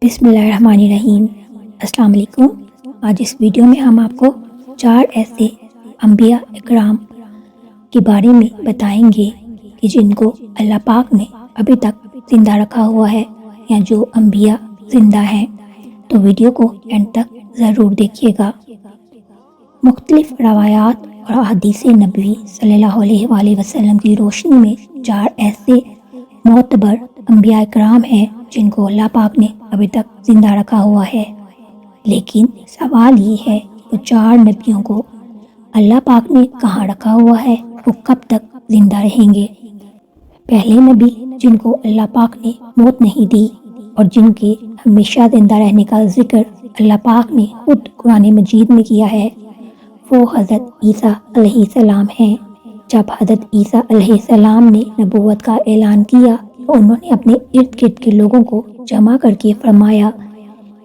بسم اللہ الرحمن الرحیم۔ السلام علیکم۔ آج اس ویڈیو میں ہم آپ کو 4 ایسے انبیاء اکرام کے بارے میں بتائیں گے کہ جن کو اللہ پاک نے ابھی تک زندہ رکھا ہوا ہے یا جو انبیاء زندہ ہیں، تو ویڈیو کو اینڈ تک ضرور دیکھیے گا۔ مختلف روایات اور احادیث نبوی صلی اللہ علیہ وآلہ وسلم کی روشنی میں 4 ایسے معتبر انبیاء اکرام ہیں جن کو اللہ پاک نے ابھی تک زندہ رکھا ہوا ہے۔ لیکن سوال یہ ہے کہ 4 نبیوں کو اللہ پاک نے کہاں رکھا ہوا ہے، وہ کب تک زندہ رہیں گے؟ پہلے نبی جن کو اللہ پاک نے موت نہیں دی اور جن کے ہمیشہ زندہ رہنے کا ذکر اللہ پاک نے خود قرآن مجید میں کیا ہے، وہ حضرت عیسیٰ علیہ السلام ہیں۔ جب حضرت عیسیٰ علیہ السلام نے نبوت کا اعلان کیا تو انہوں نے اپنے ارد گرد کے لوگوں کو جمع کر کے فرمایا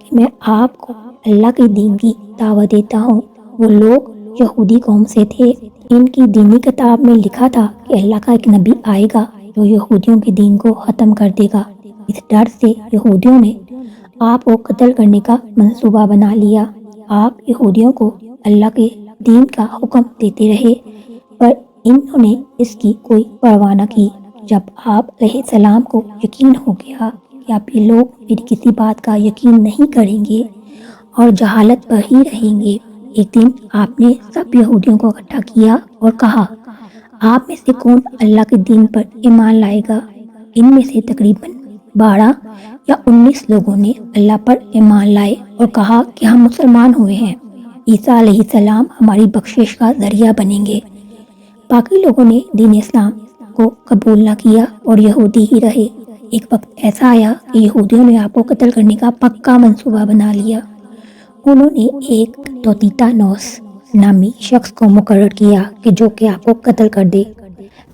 کہ میں آپ کو اللہ کے دین کی دعوت دیتا ہوں۔ وہ لوگ یہودی قوم سے تھے۔ ان کی دینی کتاب میں لکھا تھا کہ اللہ کا ایک نبی آئے گا جو یہودیوں کے دین کو ختم کر دے گا۔ اس ڈر سے یہودیوں نے آپ کو قتل کرنے کا منصوبہ بنا لیا۔ آپ یہودیوں کو اللہ کے دین کا حکم دیتے رہے، پر انہوں نے اس کی کوئی پرواہ نہ کی۔ جب آپ علیہ السلام کو یقین ہو گیا کہ اب یہ لوگ میری کسی بات کا یقین نہیں کریں گے اور جہالت پر ہی رہیں گے، ایک دن آپ نے سب یہودیوں کو اکٹھا کیا اور کہا، آپ میں سے کون اللہ کے دین پر ایمان لائے گا؟ ان میں سے تقریباً 12 یا 19 لوگوں نے اللہ پر ایمان لائے اور کہا کہ ہم مسلمان ہوئے ہیں، عیسیٰ علیہ السلام ہماری بخشش کا ذریعہ بنیں گے۔ باقی لوگوں نے دین اسلام کو قبول نہ کیا اور یہودی ہی رہے۔ ایک وقت ایسا آیا کہ یہودیوں نے آپ کو قتل کرنے کا پکا منصوبہ بنا لیا۔ انہوں نے ایک توتیتانوس نامی شخص کو مقرر کیا کہ جو کہ آپ کو قتل کر دے۔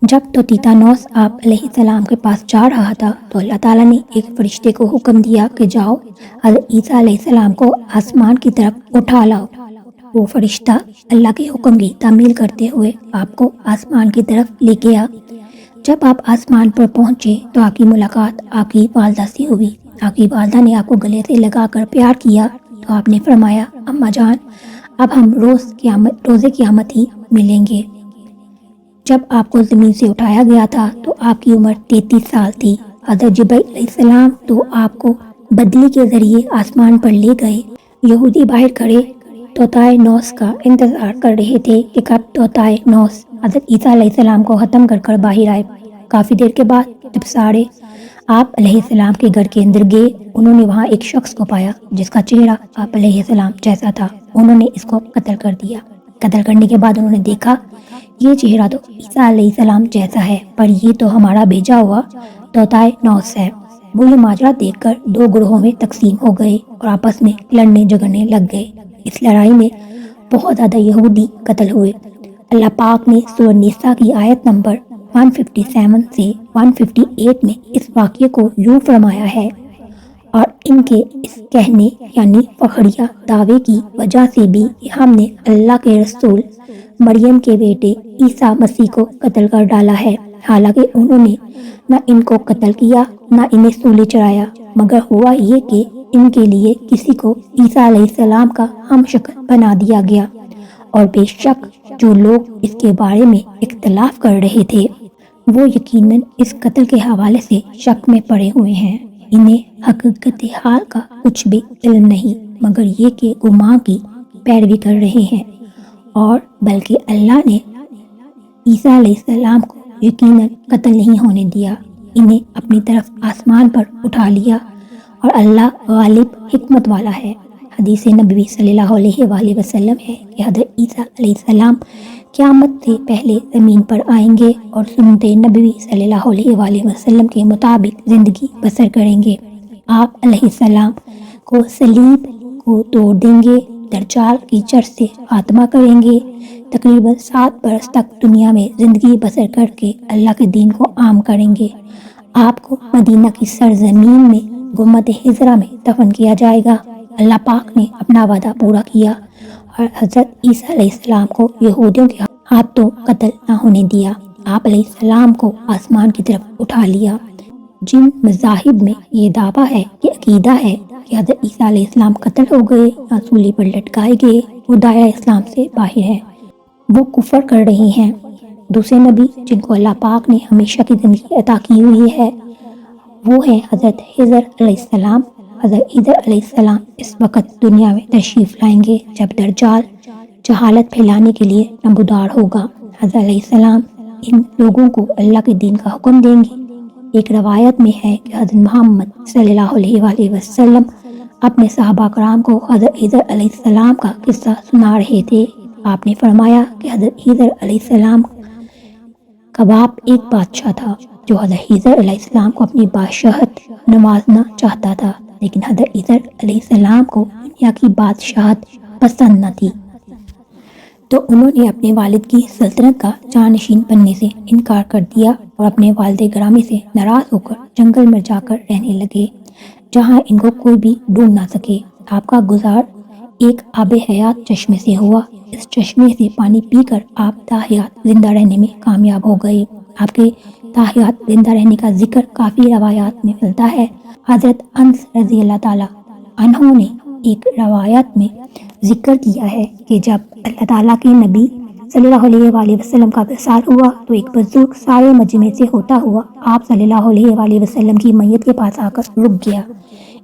جب توتیتانوس آپ علیہ السلام کے پاس جا رہا تھا تو اللہ تعالیٰ نے ایک فرشتے کو حکم دیا کہ جاؤ حضرت عیسیٰ علیہ السلام کو آسمان کی طرف اٹھا لاؤ۔ وہ فرشتہ اللہ کے حکم کی تعمیل کرتے ہوئے آپ کو آسمان کی طرف لے گیا۔ جب آپ آسمان پر پہنچے تو آپ کی ملاقات آپ کی والدہ سے ہوئی۔ آپ کی والدہ نے آپ کو گلے سے لگا کر پیار کیا تو آپ نے فرمایا، اماں جان، اب ہم روز قیامت ہی ملیں گے۔ جب آپ کو زمین سے اٹھایا گیا تھا تو آپ کی عمر 33 سال تھی۔ حضرت جبرائیل علیہ السلام تو آپ کو بدلی کے ذریعے آسمان پر لے گئے۔ یہودی باہر کھڑے توتائے نوس کا انتظار کر رہے تھے کہ کب توتائے نوس حضرت عیسیٰ علیہ السلام کو ختم کر کر باہر آئے۔ کافی دیر کے بعد جب سارے آپ علیہ السلام کے گھر کے اندر گئے، انہوں نے وہاں ایک شخص کو پایا جس کا چہرہ آپ علیہ السلام جیسا تھا۔ انہوں نے اس کو قتل کر دیا۔ قتل کرنے کے بعد انہوں نے دیکھا یہ چہرہ تو عیسیٰ علیہ السلام جیسا ہے، پر یہ تو ہمارا بھیجا ہوا توتائے نوس ہے۔ وہ یہ ماجرا دیکھ کر 2 گروہوں میں تقسیم ہو گئے اور آپس میں لڑنے جھگڑنے لگ گئے۔ اس لڑائی میں بہت زیادہ یہودی قتل ہوئے۔ اللہ پاک نے سورہ نساء کی آیت نمبر 157 سے 158 میں اس واقعے کو یوں فرمایا ہے، اور ان کے اس کہنے یعنی فخریہ دعوے کی وجہ سے بھی کہ ہم نے اللہ کے رسول مریم کے بیٹے عیسیٰ مسیح کو قتل کر ڈالا ہے، حالانکہ انہوں نے نہ ان کو قتل کیا نہ انہیں سولی چڑھایا، مگر ہوا یہ کہ ان کے لیے کسی کو عیسیٰ علیہ السلام کا ہم شکل بنا دیا گیا، اور بے شک جو لوگ اس کے بارے میں اختلاف کر رہے تھے وہ یقیناً اس قتل کے حوالے سے شک میں پڑے ہوئے ہیں۔ انہیں حقیقت حال کا کچھ بھی علم نہیں، مگر یہ کہ گماں کی پیروی کر رہے ہیں، اور بلکہ اللہ نے عیسیٰ علیہ السلام کو یقیناً قتل نہیں ہونے دیا، انہیں اپنی طرف آسمان پر اٹھا لیا، اور اللہ غالب حکمت والا ہے۔ حدیث نبوی صلی اللہ علیہ وآلہ وسلم ہے کہ حضرت عیسیٰ علیہ السلام قیامت سے پہلے زمین پر آئیں گے اور سنت نبوی صلی اللہ علیہ وآلہ وسلم کے مطابق زندگی بسر کریں گے۔ آپ علیہ السلام کو صلیب کو توڑ دیں گے، دجال کی جڑ سے خاتمہ کریں گے، تقریباً 7 برس تک دنیا میں زندگی بسر کر کے اللہ کے دین کو عام کریں گے۔ آپ کو مدینہ کی سرزمین میں گنبد خضرا میں دفن کیا جائے گا۔ اللہ پاک نے اپنا وعدہ پورا کیا اور حضرت عیسیٰ علیہ السلام کو یہودیوں کے ہاتھوں قتل نہ ہونے دیا۔ آپ علیہ السلام کو آسمان کی طرف اٹھا لیا۔ جن مذاہب میں یہ دعویٰ ہے کہ عقیدہ ہے کہ کہ حضرت عیسیٰ علیہ السلام قتل ہو گئے یا سولی پر لٹکائے گئے، وہ دائرہ اسلام سے باہر ہے، وہ کفر کر رہی ہیں۔ دوسرے نبی جن کو اللہ پاک نے ہمیشہ کی زندگی عطا کی ہوئی ہے وہ ہیں حضرت خضر علیہ السلام۔ حضرت خضر علیہ السلام اس وقت دنیا میں تشریف لائیں گے جب دجال جہالت پھیلانے کے لیے نمودار ہوگا۔ حضرت علیہ السلام ان لوگوں کو اللہ کے دین کا حکم دیں گے۔ ایک روایت میں ہے کہ حضرت محمد صلی اللہ علیہ وآلہ وسلم اپنے صحابہ کرام کو حضرت خضر علیہ السلام کا قصہ سنا رہے تھے۔ آپ نے فرمایا کہ حضرت خضر علیہ السلام کا باپ ایک بادشاہ تھا جو حضرت خضر علیہ السلام کو اپنی بادشاہت نوازنا چاہتا تھا، لیکن حضرت خضر علیہ السلام کو دنیا کی بادشاہت پسند نہ تھی، تو انہوں نے اپنے والد کی سلطنت کا جانشین بننے سے انکار کر دیا اور اپنے والد گرامی سے ناراض ہو کر جنگل میں جا کر رہنے لگے جہاں ان کو کوئی بھی ڈھونڈ نہ سکے۔ آپ کا گزار ایک آب حیات چشمے سے ہوا۔ اس چشمے سے پانی پی کر آپ تاحیات زندہ رہنے میں کامیاب ہو گئے۔ آپ کے تاحیات زندہ رہنے کا ذکر کافی روایات میں ملتا ہے۔ حضرت انس رضی اللہ تعالیٰ عنہ نے ایک روایت میں ذکر کیا ہے کہ جب اللہ تعالیٰ کے نبی صلی اللہ علیہ وآلہ وسلم کا وصال ہوا تو ایک بزرگ سارے مجمع سے ہوتا ہوا آپ صلی اللہ علیہ وآلہ وسلم کی میت کے پاس آ کر رک گیا۔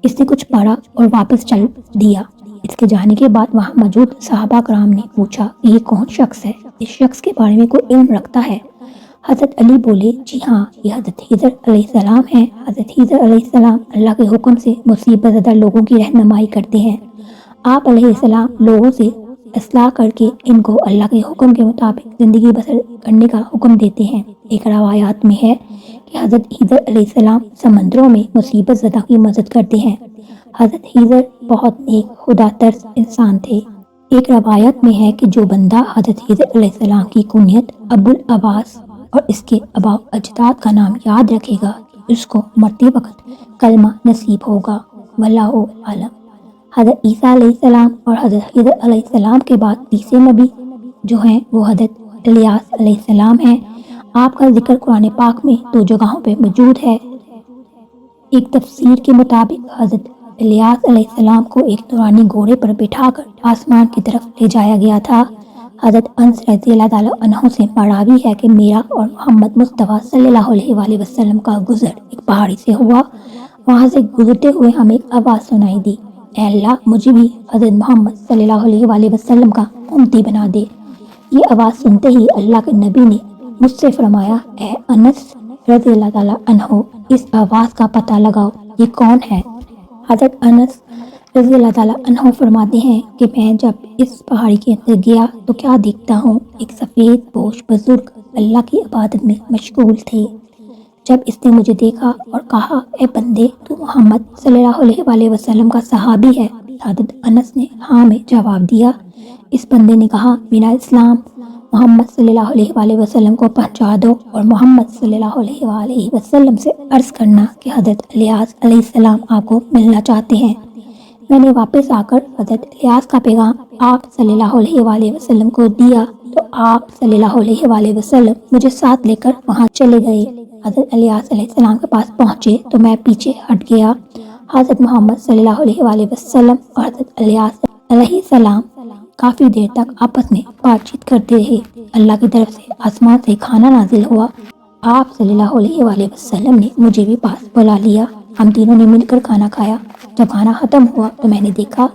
اس نے کچھ پڑھا اور واپس چل دیا۔ اس کے جانے کے بعد وہاں موجود صحابہ کرام نے پوچھا کہ یہ کون شخص ہے، اس شخص کے بارے میں کوئی علم رکھتا ہے؟ حضرت علی بولے جی ہاں، یہ حضرت خضر علیہ السلام ہیں۔ حضرت خضر علیہ السلام اللہ کے حکم سے مصیبت زدہ لوگوں کی رہنمائی کرتے ہیں۔ آپ علیہ السلام لوگوں سے اصلاح کر کے ان کو اللہ کے حکم کے مطابق زندگی بسر کرنے کا حکم دیتے ہیں۔ ایک روایات میں ہے کہ حضرت خضر علیہ السلام سمندروں میں مصیبت زدہ کی مدد کرتے ہیں۔ حضرت خضر بہت نیک خدا ترس انسان تھے۔ ایک روایت میں ہے کہ جو بندہ حضرت خضر علیہ السلام کی کنیت ابو العباس اور اس کے آباء و اجداد کا نام یاد رکھے گا، اس کو مرتے وقت کلمہ نصیب ہوگا۔ واللہ عالم۔ حضرت عیسیٰ علیہ السلام اور حضرت خضر علیہ السلام کے بعد تیسرے نبی جو ہیں وہ حضرت الیاس علیہ السلام ہیں۔ آپ کا ذکر قرآن پاک میں 2 جگہوں پہ موجود ہے۔ ایک تفسیر کے مطابق حضرت الیاس علیہ السلام کو ایک نورانی گھوڑے پر بٹھا کر آسمان کی طرف لے جایا گیا تھا۔ حضرت انس رضی اللہ تعالیٰ عنہ سے مراوی ہے کہ میرا اور محمد مصطفیٰ صلی اللہ علیہ وآلہ وسلم کا گزر ایک پہاڑی سے ہوا۔ وہاں سے گزرتے ہوئے ہمیں ایک آواز سنائی دی، اے اللہ مجھے بھی حضرت محمد صلی اللہ علیہ وآلہ وسلم کا امتی بنا دے۔ یہ آواز سنتے ہی اللہ کے نبی نے مجھ سے فرمایا، اے انس رضی اللہ تعالیٰ عنہ، اس آواز کا پتہ لگاؤ یہ کون ہے۔ حضرت انس رضی اللہ تعالیٰ عنہ فرماتے ہیں کہ میں جب اس پہاڑی کے اندر گیا تو کیا دیکھتا ہوں، ایک سفید پوش بزرگ اللہ کی عبادت میں مشغول تھے۔ جب اس نے مجھے دیکھا اور کہا، اے بندے تو محمد صلی اللہ علیہ وآلہ وسلم کا صحابی ہے؟ حضرت انس نے ہاں میں جواب دیا۔ اس بندے نے کہا، میرا اسلام محمد صلی اللہ علیہ وآلہ وسلم کو پہنچا دو اور محمد صلی اللہ علیہ وآلہ وسلم سے عرض کرنا کہ حضرت الیاس علیہ السلام آپ کو ملنا چاہتے ہیں۔ میں نے واپس آ کر حضرت الیاس کا پیغام آپ صلی اللہ علیہ وآلہ وسلم کو دیا تو آپ صلی اللہ علیہ وآلہ وسلم مجھے ساتھ لے کر وہاں چلے گئے۔ حضرت الیاس علیہ السلام کے پاس پہنچے تو میں پیچھے ہٹ گیا۔ حضرت محمد صلی اللہ علیہ وآلہ وسلم اور حضرت الیاس علیہ السلام کافی دیر تک آپس میں بات چیت کرتے رہے۔ اللہ کی طرف سے آسمان سے کھانا نازل ہوا۔ آپ صلی اللہ علیہ وآلہ وسلم نے مجھے بھی پاس بلا لیا۔ ہم تینوں نے مل کر کھانا کھایا۔ جب کھانا ختم ہوا تو میں نے دیکھا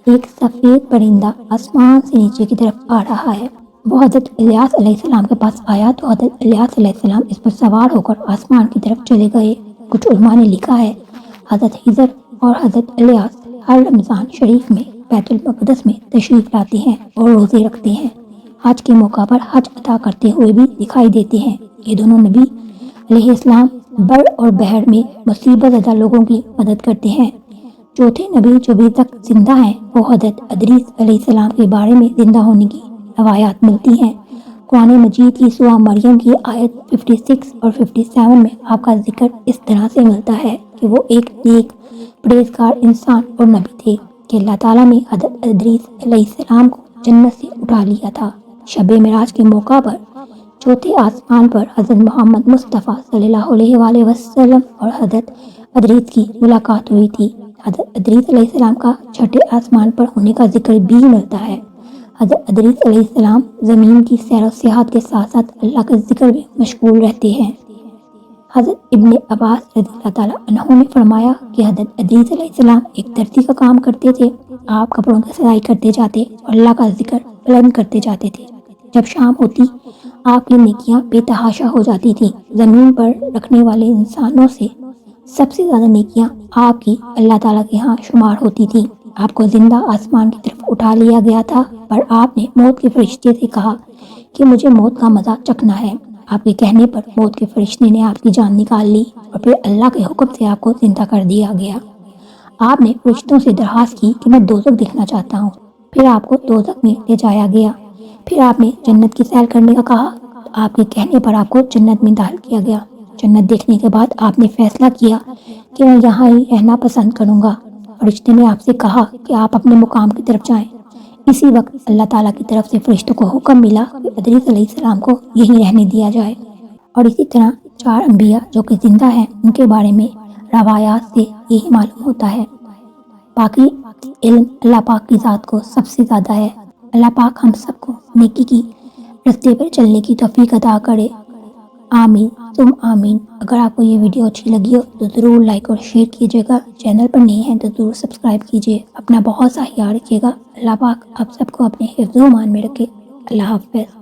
ایک سفید پرندہ آسمان سے نیچے کی طرف آ رہا ہے۔ وہ حضرت الیاس علیہ السلام کے پاس آیا تو حضرت الیاس علیہ السلام اس پر سوار ہو کر آسمان کی طرف چلے گئے۔ کچھ علماء نے لکھا ہے حضرت خضر اور حضرت الیاس ہر رمضان شریف میں بیت المقدس میں تشریف لاتے ہیں اور روزے رکھتے ہیں۔ حج کے موقع پر حج ادا کرتے ہوئے بھی دکھائی دیتے ہیں۔ یہ دونوں نبی علیہ السلام بر اور بحر میں مصیبت زدہ لوگوں کی مدد کرتے ہیں۔ چوتھے نبی جو ابھی تک زندہ ہیں وہ حضرت ادریس علیہ السلام کے بارے میں زندہ ہونے کی روایات ملتی ہیں۔ قرآن مجید کی سورہ مریم کی آیت 56 اور 57 میں آپ کا ذکر اس طرح سے ملتا ہے کہ وہ ایک نیک پرہیزگار انسان اور نبی تھے کہ اللہ تعالیٰ نے حضرت ادریس علیہ السلام کو جنت سے اٹھا لیا تھا۔ شب معراج کے موقع پر چوتھے آسمان پر حضرت محمد مصطفیٰ صلی اللہ علیہ وآلہ وسلم اور حضرت ادریس کی ملاقات ہوئی تھی۔ حضرت ادریس علیہ السلام کا چھٹے آسمان پر ہونے کا ذکر بھی ملتا ہے۔ حضرت ادریس علیہ السلام زمین کی سیر و سیاحت کے ساتھ ساتھ اللہ کا ذکر میں مشغول رہتے ہیں۔ حضرت ابن عباس رضی اللہ تعالیٰ عنہ نے فرمایا کہ حضرت ادریس علیہ السلام ایک درزی کا کام کرتے تھے۔ آپ کپڑوں کی سلائی کرتے جاتے اور اللہ کا ذکر بلند کرتے جاتے تھے۔ جب شام ہوتی آپ کی نیکیاں بے تحاشا ہو جاتی تھیں۔ زمین پر رکھنے والے انسانوں سے سب سے زیادہ نیکیاں آپ کی اللہ تعالیٰ کے ہاں شمار ہوتی تھیں۔ آپ کو زندہ آسمان کی طرف اٹھا لیا گیا تھا، پر آپ نے موت کے فرشتے سے کہا کہ مجھے موت کا مزہ چکھنا ہے۔ آپ کے کہنے پر موت کے فرشتے نے آپ کی جان نکال لی اور پھر اللہ کے حکم سے آپ کو زندہ کر دیا گیا۔ آپ نے فرشتوں سے درخواست کی کہ میں دوزخ دیکھنا چاہتا ہوں۔ پھر آپ کو دوزخ میں لے جایا گیا۔ پھر آپ نے جنت کی سیر کرنے کا کہا تو آپ کے کہنے پر آپ کو جنت میں داخل کیا گیا۔ جنت دیکھنے کے بعد آپ نے فیصلہ کیا کہ میں یہاں ہی رہنا پسند کروں گا۔ فرشتے نے آپ سے کہا کہ آپ اپنے مقام کی طرف جائیں۔ اسی وقت اللہ تعالیٰ کی طرف سے فرشتوں کو حکم ملا کہ ادریس علیہ السلام کو یہیں رہنے دیا جائے۔ اور اسی طرح 4 انبیاء جو کہ زندہ ہیں، ان کے بارے میں روایات سے یہی معلوم ہوتا ہے۔ باقی علم اللہ پاک کی ذات کو سب سے زیادہ ہے۔ اللہ پاک ہم سب کو نیکی کی رستے پر چلنے کی توفیق عطا کرے۔ آمین تم آمین۔ اگر آپ کو یہ ویڈیو اچھی لگی ہو تو ضرور لائک اور شیئر کیجیے گا۔ چینل پر نہیں ہیں تو ضرور سبسکرائب کیجیے۔ اپنا بہت سا خیال رکھیے گا۔ اللہ پاک آپ سب کو اپنے حفظ و امان میں رکھے۔ اللہ حافظ۔